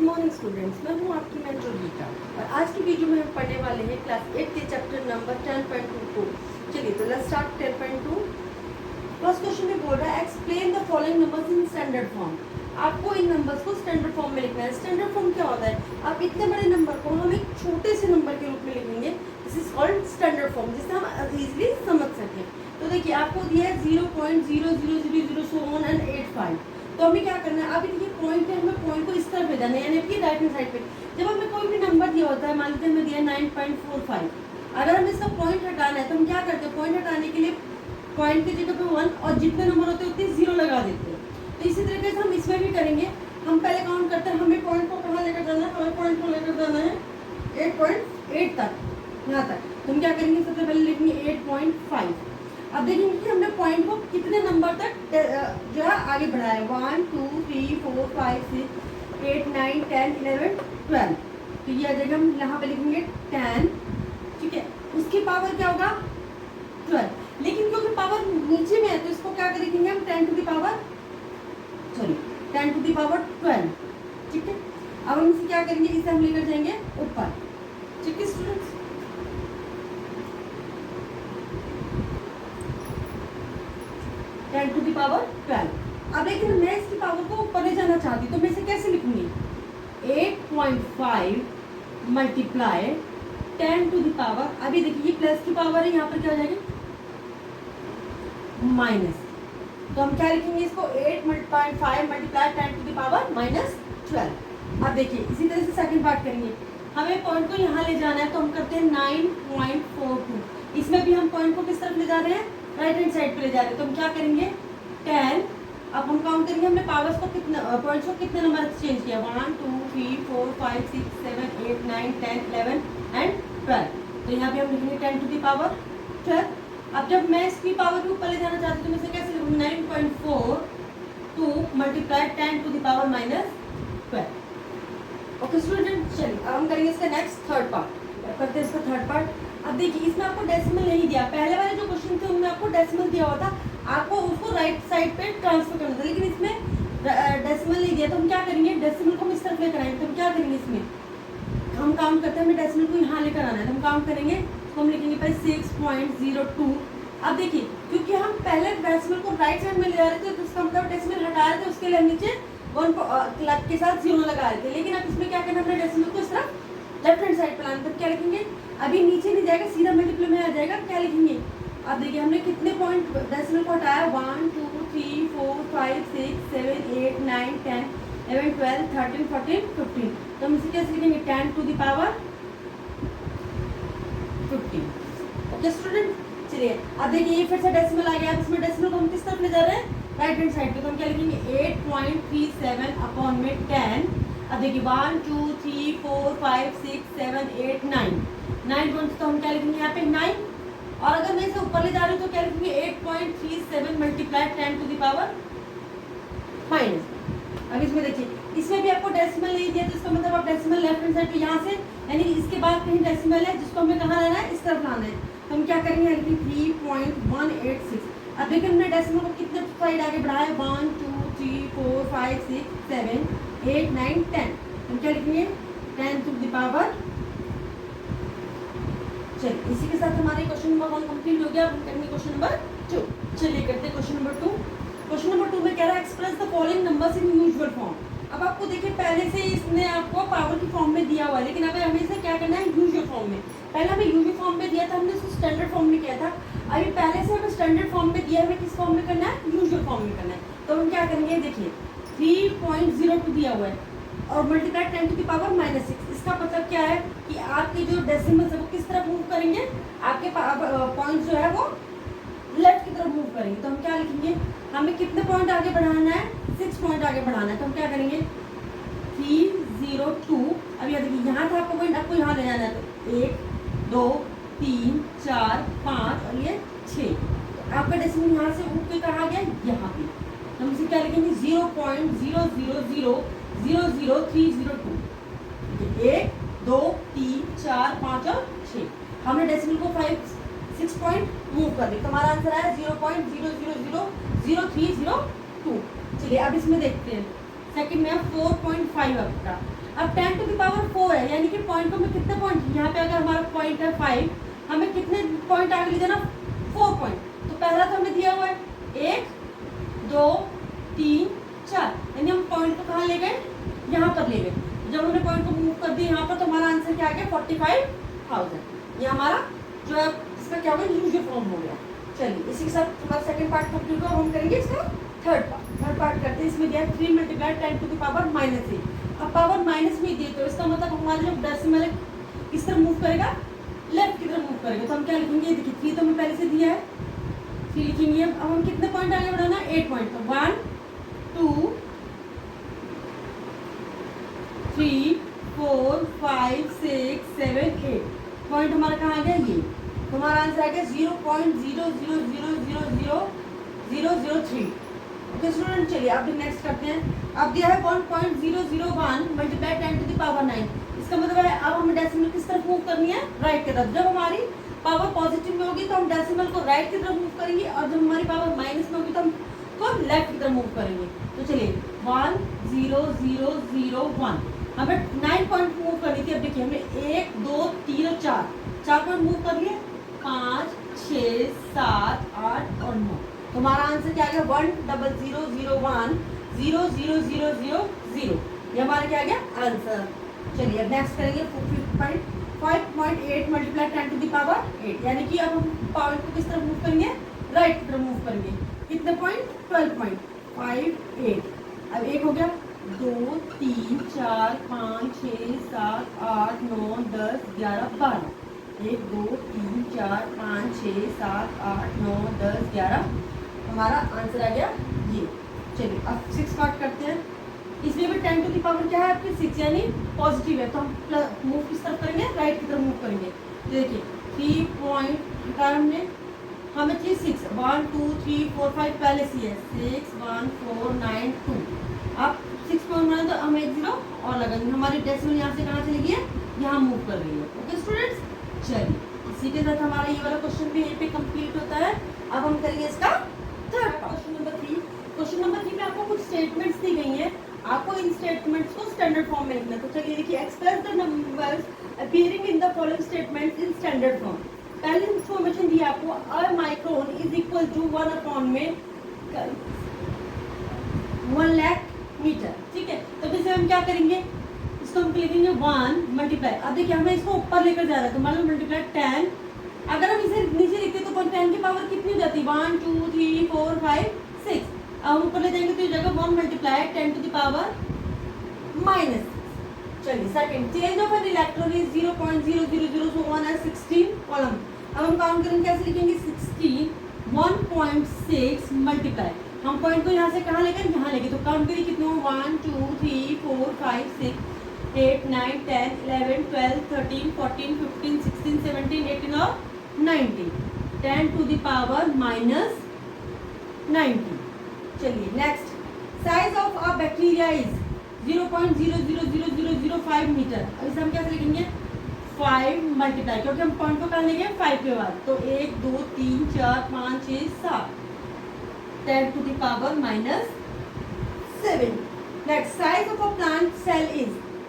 Good morning students, मैं हूँ आपकी मेंटर गीता और आज की वीडियो में हम पढ़ने वाले हैं क्लास 8 के चैप्टर नंबर 10.2 को। चलिए तो लेट्स स्टार्ट 10.2। फर्स्ट क्वेश्चन में बोल रहा है explain the following numbers in standard form. आपको इन नंबर्स को स्टैंडर्ड फॉर्म में लिखना है। स्टैंडर्ड फॉर्म क्या होता है? आप इतने बड़े नंबर को हम एक छोटे से नंबर के रूप में लिखेंगे, this is called standard form, जिससे हम इजीली समझ सकें। तो देखिए आपको दिया है 0.0000 सो ऑन एंड 85। तो हमें क्या करना है? अभी देखिए पॉइंट है, हमें पॉइंट को इस तरफ ले जाना है, यानी कि राइट हैंड साइड पे। जब हमें कोई भी नंबर दिया होता है, मान लीजिए हमें दिया 9.45, अगर हमें इसका पॉइंट हटाना है तो हम क्या करते हैं? पॉइंट हटाने के लिए पॉइंट की जगह पे 1 और जितने नंबर होते हैं उतने 0 लगा देते हैं। तो इसी तरीके से हम इसमें भी करेंगे। हम पहले काउंट करते हैं, हमें पॉइंट को कहाँ लेकर जाना है? हमें पॉइंट को लेकर जाना है 8.8 तक, यहाँ तक। तो हम क्या करेंगे? सबसे पहले लिखेंगे 8.5। अब देखेंगे कि हमने पॉइंट को कितने नंबर तक जो है आगे बढ़ाया है। 1 2 3 4 5 6 8 9 10 11 12। तो ये जगह हम यहाँ पे लिखेंगे 10, ठीक है। उसकी पावर क्या होगा? 12। लेकिन क्योंकि पावर नीचे में है तो इसको क्या लिखेंगे हम? 10 टू द पावर 12, ठीक है। अब हम इसे क्या करेंगे? इसे हम लेकर जाएंगे ऊपर, ठीक है स्टूडेंट्स। To the power 12। अब लेकिन मैं इसकी पावर को ऊपर ले जाना चाहती हूँ, तो मैं इसे कैसे लिखूंगी? 8.5 मल्टीप्लाई 10 टू दी पावर, अभी देखिए ये प्लस की पावर है, यहाँ पर क्या हो जाएगी? माइनस। तो हम क्या लिखेंगे इसको? 8.5 मल्टीप्लाई 10 टू दी पावर -12। अब देखिए इसी तरह से सेकंड पार्ट करेंगे। हमें पॉइंट को यहाँ ले जाना है तो हम करते हैं 9.42। इसमें भी हम पॉइंट को किस तरफ ले जा रहे हैं? राइट हैंड साइड पे ले जा रहे हैं। तो हम क्या करेंगे? 10। अब हम काउंट करेंगे हमने पावर्स को कितना, पॉइंट्स को कितने नंबर चेंज किया? 1 2 3 4 5 6 7 8 9 10 11 एंड 12। तो यहाँ पे हम लिखेंगे 10 टू दी पावर 12। अब जब मैं इसकी पावर के ऊपर ले जाना चाहती हूँ तो मैं इसे कैसे लिखूंगी? 9.42 multiply 10 to the power -12। Okay student, चलिए अब हम करेंगे इसका नेक्स्ट थर्ड पार्ट। करते हैं इसका थर्ड पार्ट। अब देखिए इसमें आपको डेसिमल नहीं दिया। पहले वाले जो क्वेश्चन थे उनमें आपको डेसिमल दिया हुआ था, आपको उसको राइट साइड पे ट्रांसफर करना था, लेकिन इसमें डेसिमल नहीं दिया। तो हम क्या करेंगे? डेसिमल को हम इस तरफ लेकर आएंगे। तो हम क्या करेंगे? इसमें हम काउंट करते हैं, हमें डेसिमल को यहाँ लेकर आना है। तो हम काउंट करेंगे, तो हम लिखेंगे पहले 6.02। अब देखिए क्योंकि हम पहले डेसिमल को राइट साइड में ले जा रहे थे तो उसका मतलब डेसिमल हटा रहे थे, उसके लिए हम नीचे 1 के साथ 0 लगा रहे थे। लेकिन अब इसमें क्या करना है? डेसिमल को इस तरफ लेफ्ट हैंड साइड पर लाना। तब क्या लिखेंगे? अभी नीचे नहीं जाएगा, सीधा मल्टीप्लाई में आ जाएगा। क्या लिखेंगे? अब देखिए हमने कितने पॉइंट डेसिमल को हटाया? 1 2 3 4 5 6 7 8 9 10 11 12 13 14 15। तो हम इसे कैसे लिखेंगे? 10 to the power 15। Okay student, चलिए अब देखिए ये फिर से डेसिमल आ गया। अब इसमें डेसिमल को हम किस तरफ ले जा रहे हैं? राइट हैंड साइड पे। तो हम क्या लिखेंगे? 8.37 अपॉन में 10। अब देखिए 1 2 3 4 5 6 7 8 9 पॉइंट्स। तो हम क्या लिखेंगे यहाँ पे? 9। और अगर मैं इसे ऊपर ले जा रही हूँ तो क्या लिखेंगे? 8.37 मल्टीप्लाई 10 टू द पावर -। अब इसमें देखिए इसमें भी आपको डेसिमल नहीं दिया, तो इसका मतलब आप डेसिमल लेफ्ट हैंड साइड पे यहाँ से, यानी इसके बाद कहीं डेसिमल है जिसको हमें कहाँ लाना है? इस तरफ लाना है। तो हम क्या करेंगे? 3.186। अब देखिए हमने डेसिमल को कितने साइड आगे बढ़ाया? 1 2 3 4 5 6 7 8 9 10। हम क्या लिखेंगे? 10 टू द पावर। चलिए इसी के साथ हमारे क्वेश्चन नंबर 1 कंप्लीट हो गया। अब हम करेंगे क्वेश्चन नंबर 2। चलिए करते हैं क्वेश्चन नंबर 2। क्वेश्चन नंबर 2 में कह रहा है express the following numbers in usual form. अब आपको देखिए पहले से इसने आपको पावर की फॉर्म में दिया हुआ है, लेकिन अब हमें इसे क्या करना है? यूजुअल फॉर्म में। पहले हमें यूजुअल फॉर्म में दिया था, हमने इसको स्टैंडर्ड फॉर्म में किया था। अभी पहले से हमें स्टैंडर्ड फॉर्म में दिया, हमें किस फॉर्म में करना है? यूजुअल फॉर्म में करना है। तो हम क्या करेंगे? देखिए 3.02 दिया हुआ है और मल्टीप्लाई 10 टू द पावर -6। इसका मतलब क्या है कि आपके जो डेसिमल्स है वो किस तरफ मूव करेंगे? आपके पॉइंट जो है वो लेफ्ट की तरफ मूव करेंगे। तो हम क्या लिखेंगे? हमें कितने पॉइंट आगे बढ़ाना है? 6 पॉइंट आगे बढ़ाना है। तो हम क्या करेंगे? 302। अब यहाँ देखिए यहाँ था आपको पॉइंट, आपको यहाँ ले जाना है। तो 1 2 3 4 5 और ये 6। तो आपका डेसिमल यहाँ से उठ के कहाँ गया? यहाँ पे। तो हम इसे क्या लिखेंगे? 0.00000302। 1 2 3 4 5 और 6। हमने डेसिमल को 6 पॉइंट मूव कर दिया। तो हमारा आंसर आया 0.00000302। चलिए अब इसमें देखते हैं सेकंड में है 4.5 आपका। अब 10 टू द पावर 4 है, यानी कि पॉइंट को मैं कितने पॉइंट, यहाँ पे अगर हमारा पॉइंट है 5, हमें कितने पॉइंट आगे ले जाना, 4 पॉइंट। तो पहला तो हमें दिया हुआ है 1 2 3 4, यानी हम पॉइंट को कहाँ ले गए, यहाँ पर ले गए। जब हमने पॉइंट को मूव कर दिया यहाँ पर, तो हमारा आंसर क्या आ गया, 45,000। ये हमारा जो है इसका क्या होगा, यूजुअल फॉर्म हो गया। चलिए इसी के साथ हमारा सेकंड पार्ट कंप्लीट हुआ। हम करेंगे इसका थर्ड पार्ट करते हैं। इसमें दिया 3 × 10 टू द पावर -8। अब पावर माइनस में दिए, तो इसका मतलब हमारा जो डेसिमल है किस तरफ मूव करेगा, लेफ्ट की तरफ मूव करेगा। तो हम क्या लिखेंगे, देखिए 3 तो हमें पहले से दिया है, 3 लिखेंगे। अब हम कितने पॉइंट आगे बढ़ाना, 8 पॉइंट। तो 1 2 3 4 5 6 7 8 पॉइंट हमारा कहाँ आ गया, ये। तो हमारा आंसर आ गया 0.0000003। ओके स्टूडेंट, चलिए अब नेक्स्ट करते हैं। अब दिया है 1.001 मल्टीप्लाई 10 टू द पावर 9। इसका मतलब है अब हमें डेसिमल किस तरफ मूव करनी है, राइट की तरफ। जब हमारी पावर पॉजिटिव में होगी तो हम डेसिमल को राइट की तरफ मूव करेंगे, और जब हमारी पावर माइनस में होगी तो हम को लेफ्ट की तरफ मूव करेंगे। तो चलिए 10001 हमें 9 पॉइंट मूव करनी थी। अब देखिए हमने 1 2 3 और 4 पॉइंट मूव कर लिए, 5 6 7 8 और 9। तो हमारा आंसर क्या आ गया, 100010000। ये हमारा क्या आ गया आंसर। चलिए अब नेक्स्ट करेंगे 5.8 मल्टीप्लाई 10 टू द पावर 8, यानी कि अब हम पॉइंट को किस तरफ मूव करेंगे, राइट की तरफ मूव करेंगे। कितने पॉइंट, 12 पॉइंट। 5 8 अब 1 हो गया, 2 3 4 5 6 7 8 9 10 11 12। 1 2 3 4 5 6 7 8 9 10 11 हमारा आंसर आ गया ये। चलिए अब 6 पार्ट करते हैं। इसमें भी 10 टू द पावर क्या है आपकी 6, यानी पॉजिटिव है, तो हम मूव किस तरफ करेंगे, राइट की तरफ मूव करेंगे। तो देखिए 3 पॉइंट हटाया हमने, हमें चाहिए 6, 1 2 3 4 5 पहले से है 6 1 4 9 2। अब 6 पॉइंट बनाए तो हम 1 0 और लगाएंगे, हमारी डेसिमल यहाँ से कहाँ चली गई है, यहाँ मूव कर रही है। ओके स्टूडेंट्स, चलिए इसी के साथ हमारा ये वाला क्वेश्चन भी यहीं पे कंप्लीट होता है। अब हम करेंगे इसका third question number 3। Question number 3 में आपको कुछ स्टेटमेंट्स दी गई हैं, आपको इन स्टेटमेंट्स को स्टैंडर्ड फॉर्म में लिखना है। तो चलिए देखिए, express the numbers appearing in the following statements in standard form. पहली इंफॉर्मेशन दी आपको, a micron is equal to 1 upon में 1 लाख मीटर। ठीक है, तो जैसे हम क्या करेंगे, इसको हम लिखेंगे 1 मल्टीप्लाई। अब देखिए हमें इसको ऊपर लेकर जा रहा है, तो मान लो मल्टीप्लाई 10। अगर हम इसे नीचे लिखते तो 10 की पावर कितनी हो जाती, 1 2 3 4 5 6। अब हम ऊपर ले जाएंगे तो ये जगह 1 multiply 10 to the power minus. चलिए second, change of an electron is 0.0001 as 16 column. अब हम काउंट करेंगे, कैसे लिखेंगे, 16 1.6 मल्टीप्लाई, हम पॉइंट को यहाँ से कहाँ लेकर, यहाँ लेके, तो काउंट करिए कितने हो, 1 2 3 4 5 6 8 9 10 11 12 13 14 15 16 17 18 और 19, 10 टू द पावर माइनस 19। चलिए next, size of a bacteria is 0.00005 metre. अब इसे हम कैसे लिखेंगे, 5 मल्टीप्लाई, क्योंकि हम पॉइंट को कहाँ लेंगे, 5 के बाद, तो 1 2 3 4 5 6 7, 10 to the power minus 7। Next, size of a plant cell is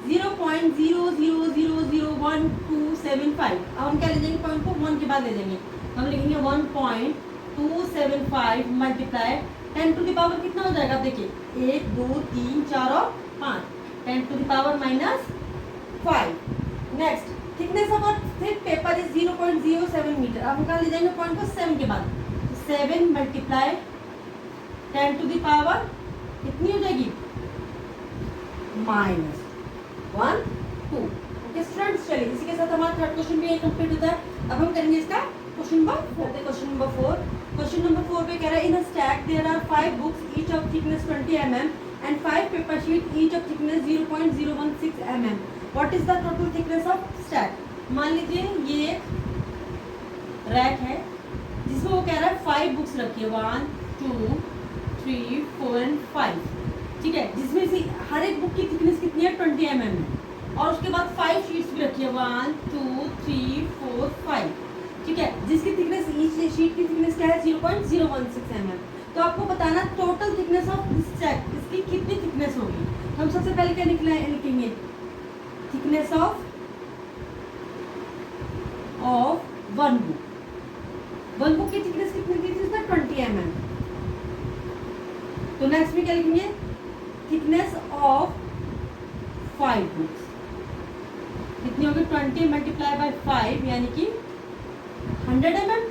0.0001275। अब हम क्या ले जाएंगे, पॉइंट को 1 के बाद ले जाएंगे, हम लिखेंगे 1.275 मल्टीप्लाई 10 टू द पावर कितना हो जाएगा, देखिए 1 2 3 4 और 5, 10 to the power minus 5। Next, thickness of a thick paper is 0.07 metre. अब हम कहाँ ले जाएंगे, पॉइंट को 7 के बाद, 7 मल्टीप्लाई 10 टू द पावर कितनी हो जाएगी, माइनस 1 2। ओके स्टूडेंट्स, चलिए इसी के साथ हमारा थर्ड क्वेश्चन भी कंप्लीट होता है। अब हम करेंगे इसका question number 4। Question number 4, question number 4 पे कह रहा है, in a stack there are 5 books each of thickness 20 mm and 5 paper sheet each of thickness 0.016 mm। What is the total thickness of stack. मान लीजिए ये रैक है जिसमें वो कह रहा है 5 बुक्स रखिए, 1 2 3 4 एंड 5। ठीक है, जिसमें से हर एक बुक की थिकनेस कितनी है, 20 mm है, और उसके बाद 5 शीट्स भी रखी है, 1 2 3 4 5। ठीक है, जिसकी थिकनेस, ईच शीट की थिकनेस क्या है, 0.016 mm। तो आपको बताना total thickness of this check, इसकी कितनी थिकनेस होगी। हम सबसे पहले क्या लिखेंगे थिकनेस ऑफ वन बुक की थिकनेस कितनी दी थी इसमें 20 mm। तो नेक्स्ट में क्या लिखेंगे थिकनेस ऑफ 5 बुक्स कितनी होगी 20 मल्टीप्लाई बाय 5 यानी कि 100 mm।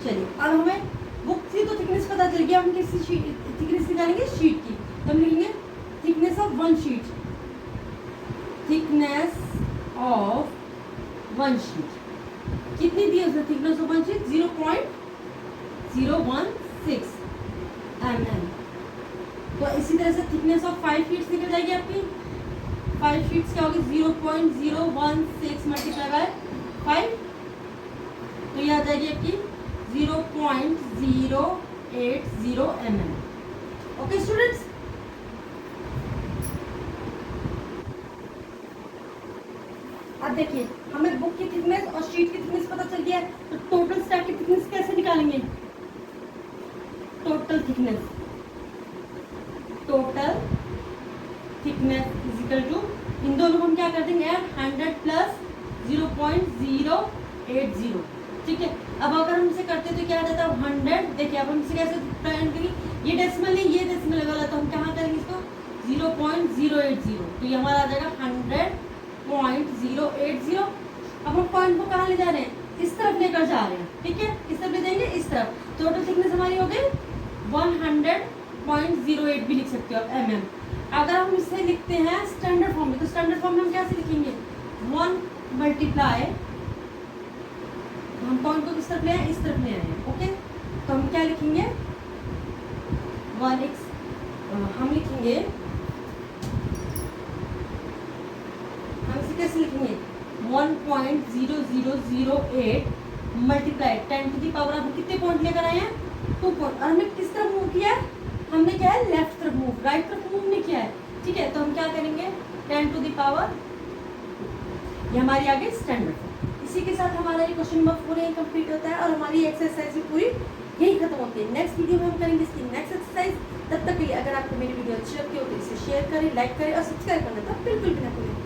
चलिए अब हमें बुक की तो थिकनेस पता चल गया, हम किसी थिकनेस निकालेंगे शीट की। तो हम लिखेंगे thickness of one sheet, thickness of one sheet कितनी दी है उसने thickness of one sheet 0.016 mm। तो इसी तरह से थिकनेस ऑफ 5 शीट्स निकल जाएगी आपकी। 5 शीट्स क्या होगी 0.016 मल्टीप्लाई बाय 5, तो ये आ जाएगी आपकी 0.080 mm। ओके स्टूडेंट्स, अब देखिए हमें बुक की थिकनेस और शीट की थिकनेस पता चल गया है, तो टोटल स्टैक की थिकनेस कैसे निकालेंगे। Total thickness is equal to इन दोनों को हम क्या कर देंगे 100 प्लस 0.080। ठीक है, अब अगर हम इसे करते तो क्या आ जाता है 100। देखिए अब हम इसे कैसे प्लान करेंगे, ये डेसिमल नहीं ये डेसिमल वाला, तो हम कहाँ करेंगे इसको 0.080, तो ये हमारा आ जाएगा 100.080। अब हम पॉइंट को कहाँ ले जा रहे हैं इस तरफ लेकर जा रहे हैं। ठीक है, इस तरफ ले जाएंगे इस तरफ, टोटल थिकनेस हमारी हो गई 100.08 भी लिख सकते हो आप mm। अगर हम इसे लिखते हैं स्टैंडर्ड फॉर्म में, तो स्टैंडर्ड फॉर्म में हम कैसे लिखेंगे 1 मल्टीप्लाई, हम पॉइंट को किस तरफ ले आए इस तरफ ले आए हैं। ओके, तो हम क्या लिखेंगे 1x, हम लिखेंगे हम इसे कैसे लिखेंगे 1.0008 मल्टीप्लाई 10 टू दी पावर, हम कितने पॉइंट लेकर आए हैं 2 पॉइंट, और हमने किस तरफ मूव किया है, हमने क्या है लेफ्ट तरफ मूव, राइट तरफ मूव नहीं किया है। ठीक है, तो हम क्या करेंगे 10 टू दी पावर, ये हमारी आगे स्टैंडर्ड। इसी के साथ हमारा ये क्वेश्चन नंबर 4 यही कंप्लीट होता है और हमारी एक्सरसाइज भी पूरी यही खत्म होती है। नेक्स्ट वीडियो में हम करेंगे इसकी नेक्स्ट एक्सरसाइज। तब तक के लिए अगर आपको मेरी वीडियो अच्छी लगती हो तो इसे शेयर करें, लाइक करें और सब्सक्राइब करना तो बिल्कुल भी ना भूलें।